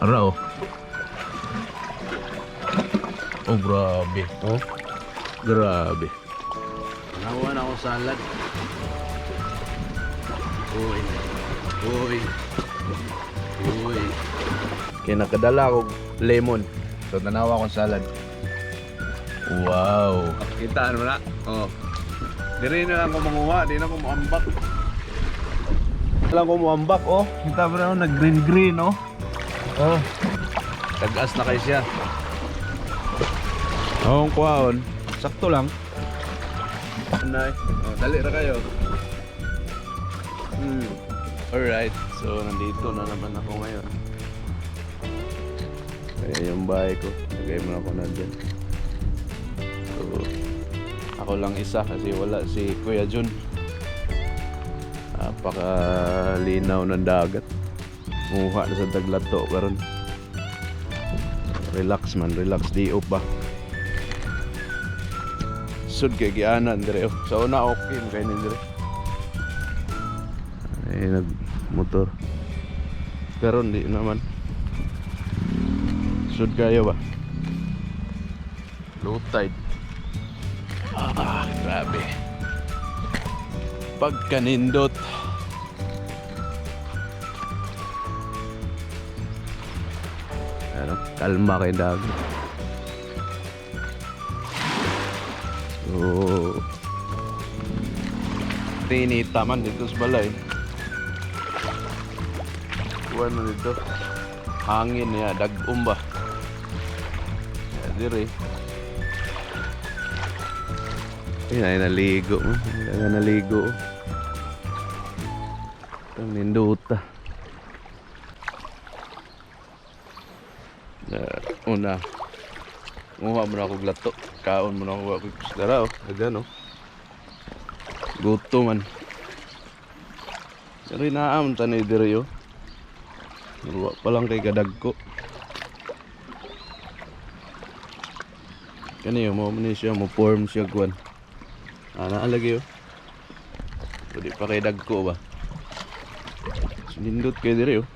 Ara oh. Oh grabe. Oh. Grabe. Nakuha na ako salad. Uy. Uy. Uy. Kaya nakadala ako lemon. So nanawa akong salad. Wow. Kitaan mo na. Oh. Diri na lang ko manguha, di na ko muambak. Lang ko muambak oh. Kita mo na nag green oh. Oh. Tagas na kay siya. Oh, kuhaon. Sakto lang. Nay. Oh, dali ra kayo. Alright. So nandito na naman ako ngayon. Kaya yung bahay ko. Lagay mo na ako na dyan. So, ako lang isa kasi wala si Kuya Jun. Napakalinaw ng dagat. Muha na sa Daglato karon. Relax man, relax di up ba. Sud kay gianan dire. Sa una okay mo kay dire. Ay nagmotor. Karon di naman. Sud kayo ba? Low tide. Grabe. Pagkanindot. Ano, kalma kay dagat. So, tinita man dito sa balay. Ano dito? Hangin niya, dag-um ba? Dire. Ay naligo. Ay naligo. Ang ninduta. Una. Nguha mo na ako glato. Kaon mo na ako kusdara oh. Agan oh. Guto man. Sari naam tanay dire yo. Luwa pa lang kay kadagko. Kani mo siya mo form siya kuan. Ana lagi oh. Pwede pa kay dagko ba. Sinindot kay dire oh.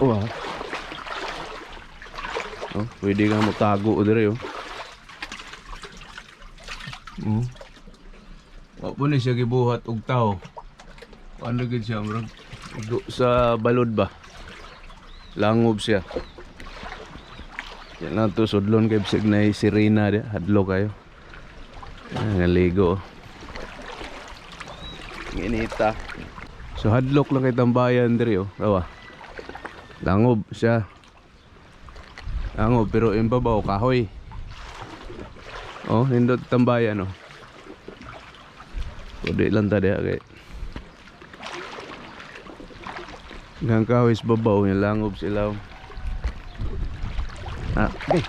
Oh. Oh, pwede kang mutago dire oh. Wa po ni siya gibuhat og tao. Ano gid siya murag sa balod ba? Langob siya. Yan na to sudlon kay bisig na sirena dia, hadlo kayo. Ngaligo. Nginita. So hadlok lang kay tambayan diri oh. Dawa. Langob siya. Langob pero imbabaw kahoy. Oh, nindot tambayan oh. Pwede lang tadi kay. Ngang kahoy is babaw yung langob sila. Okay.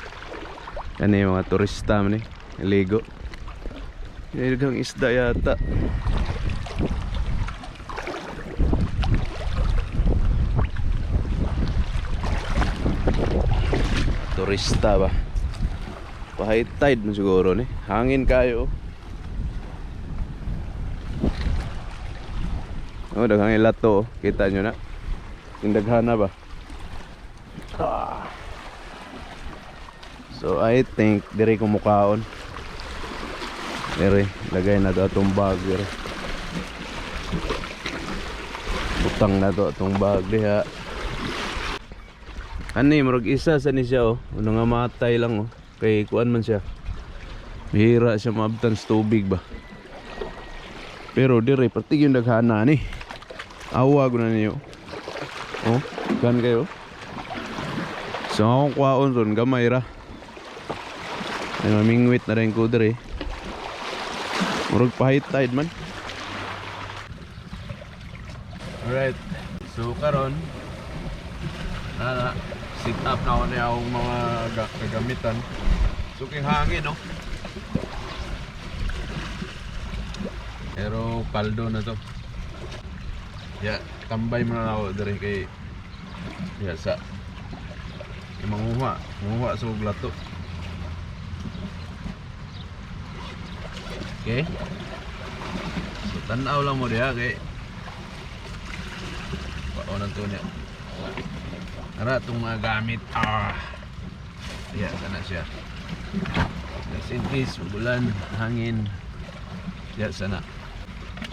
Ano yung mga turista man ligo. Niligang isda yata. Turista ba? Pa-high tide mo siguro ni. Hangin kayo. Oh, daghang ilato. Kita nyo na. Tindaghana ba? So I think dire ko mukaon. Dire lagay na to atong bag dire. Butang na to atong bag diha. Ani murag isa sa ni siya oh. Ano nga matay lang oh. Kay kuan man siya. Bihira siya maabtan sa tubig ba. Pero dire pati yung daghana ni. Awa ko na niyo. Oh, kan kayo. So akong kuhaon ron gamay ra. Ay mamingwit na rin ko dire. Murag pa-high tide man. Alright. So karon sit up na ako na akong mga kagamitan. So king hangin no. Pero paldo na to. Ya, tambay mo na ako dire kay ya sa manguha sa glato. Okay. So tanaw lang mo diha kay paon to niya. Tara, itong mga gamit. Ayan, sana siya. Just in case, bulan, hangin. Ayan, sana.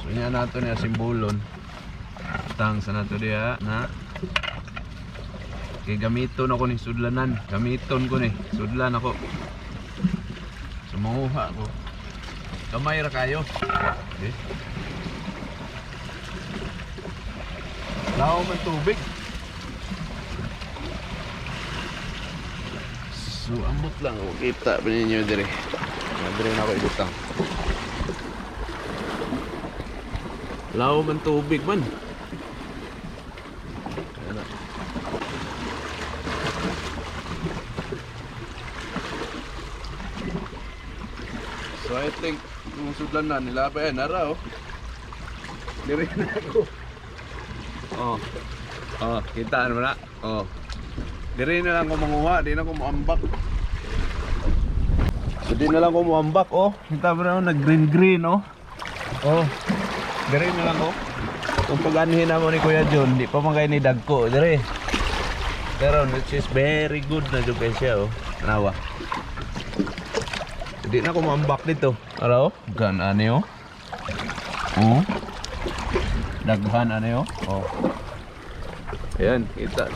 So, yan nato niya simbolon. Tang sana to diya na kay gamiton ako ni sudlanan. Gamiton ko ni. Sudlan ako. So, manguha ko. Kamay ra kayo. Okay. Lao man tubig. So, ambot lang. Kita pa ninyo dire. Dire na ako ibutang. Lao man tubig man. Ayan na. So, I think yung sudlan na nila pa yan. Nara, oh. Dire na ako. Kitaan mo na. Dire na lang ko manguha, di na ko muambak. So di na lang ko muambak, kita mo na nag-green, dire na lang ko. Kung pag-anihin na mo ni Kuya John, di pa magay ni Dagko, dire. Pero which is very good na dyan kayo siya, Tanawa. So, di na ko muambak dito. Ano, gan ano, daghan ano, ayan, kita.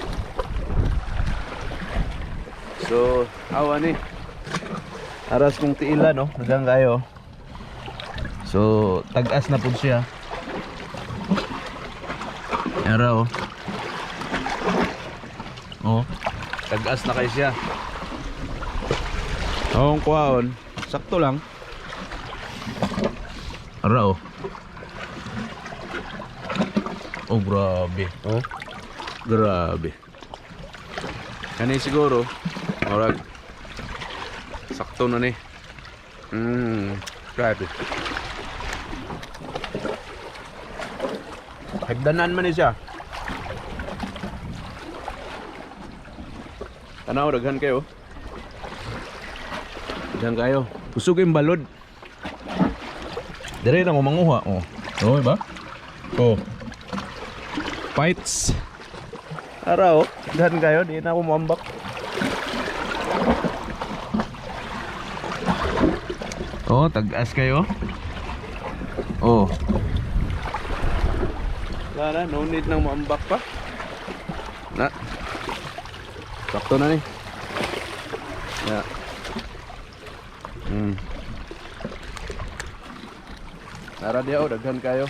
So, awa ni aras kong tiila, nagang kayo. So, tag-as na po siya. Araw. Tag-as na kayo siya. Ang kuwaon, sakto lang. Araw. Grabe. Grabe. Kani siguro orag sakto na ni. Grabe. Hagdanan man ni siya. Tanaw, daghan kayo. Daghan kayo. Kusog yung balod. Dire na ko manguha. Ba? Fights. Araw, daghan kayo. Di na ako muambak. Tag-as kayo. Wala, no need nang muambak pa. Na. Sakto na ni. Yeah. Tara diya, daghan kayo.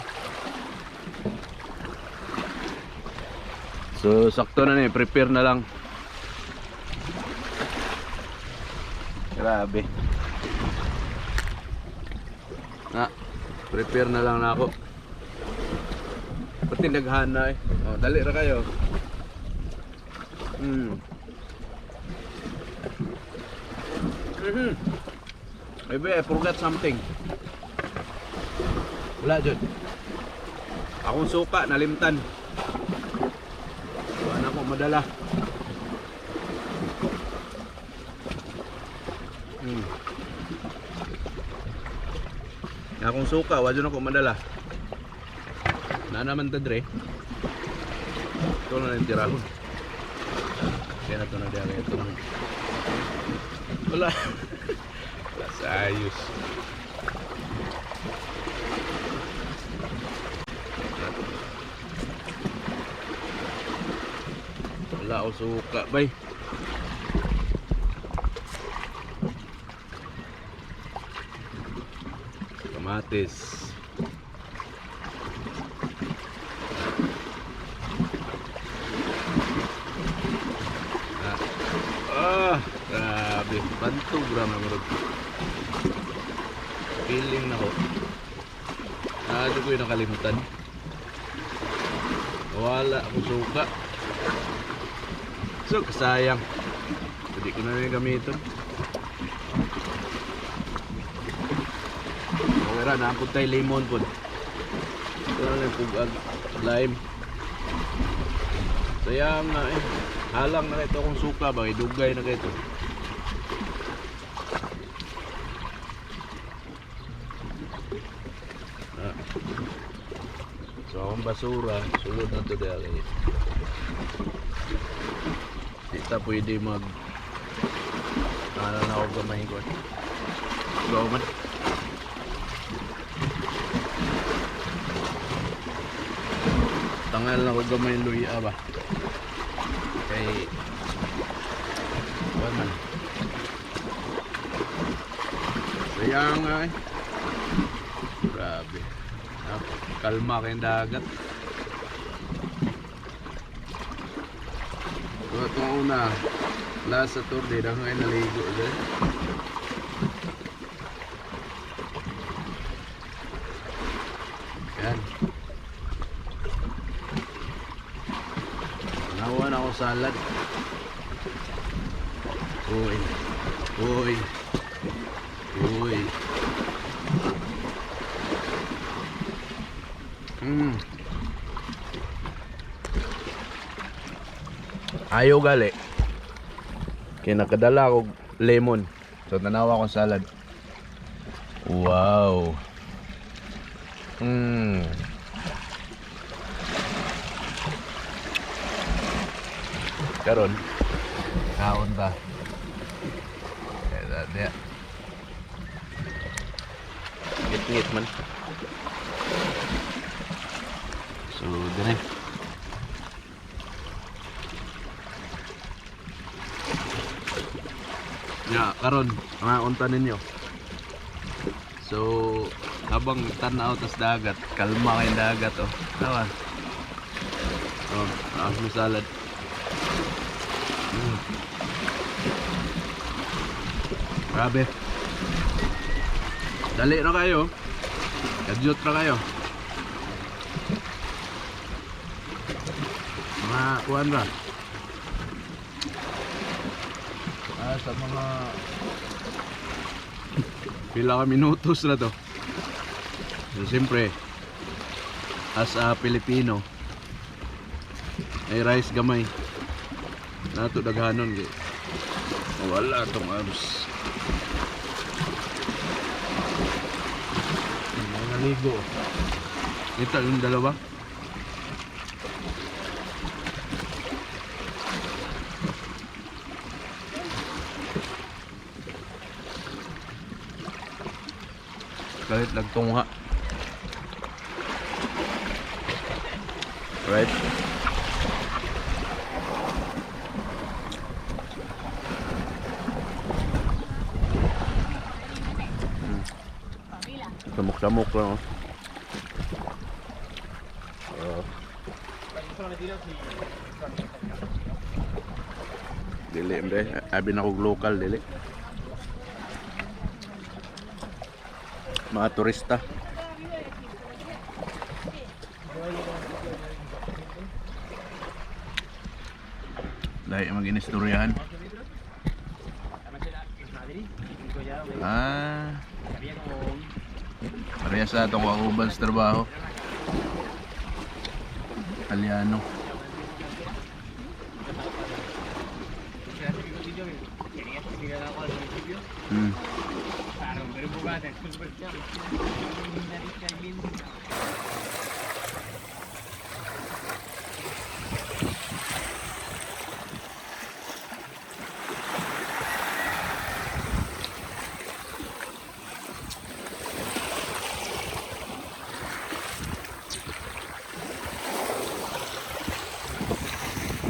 So, sakto na ni, prepare na lang. Grabe. Prepare na lang na ako. Pati naghan na dali ra kayo. Maybe I forgot something. Wala dyan. Akong suka, nalimtan. Wala ko madala. Akong suka, wala na ko madala. Na naman tadre. Ito na yung tirahon. Kaya na ito na dyan. Wala. Wala sa ayos. Wala ako suka, bay. Kamatis. Grabe, bantu gram na marag. Feeling na ko. Ano ko yung nakalimutan. Wala akong suka. So, kasayang. Hindi ko na yung gamitin. Okay, naapod tayo lemon po. Ito na lang pugag. Lime. Sayang na halang na ito akong suka ba, idugay na ito. So akong basura, sulod na ito dahil. ta pwede mag ano na ako gamay ko. Go man. Tangal na ako gamay luya ba. Kay wala man. Sayang nga eh. Grabe. Kalma kayong dagat. So itong una, last sa tour din ako ngayon naligo dyan. Yan. Nakuha na ako salad. Uy. Uy. Uy. Ayaw gali. Kaya nakadala ako lemon. So nanawa ko salad. Wow. Karon kaon ta. Dia. Ngit-ngit man. So dire. Ya, karon mga unta ninyo. So habang tanaw tas dagat, kalma kay dagat oh. Tawa. Oh, ang salad. Grabe. Dali na kayo. Kadyot na kayo. Mga kuwan ba? Sa mga pila ka minutos na to. So siyempre as a Pilipino ay rice gamay nato daghanon kay wala tong abs. Naligo. Ito yung dalawa. Kahit nagtungha. Right? Damok-damok lang oh. Dili mbe, abi na kog local dili. Mga turista. Dahil mag-inistoryahan. Parehas sa itong kakubal sa trabaho. Italiano. Claro, pero un poco de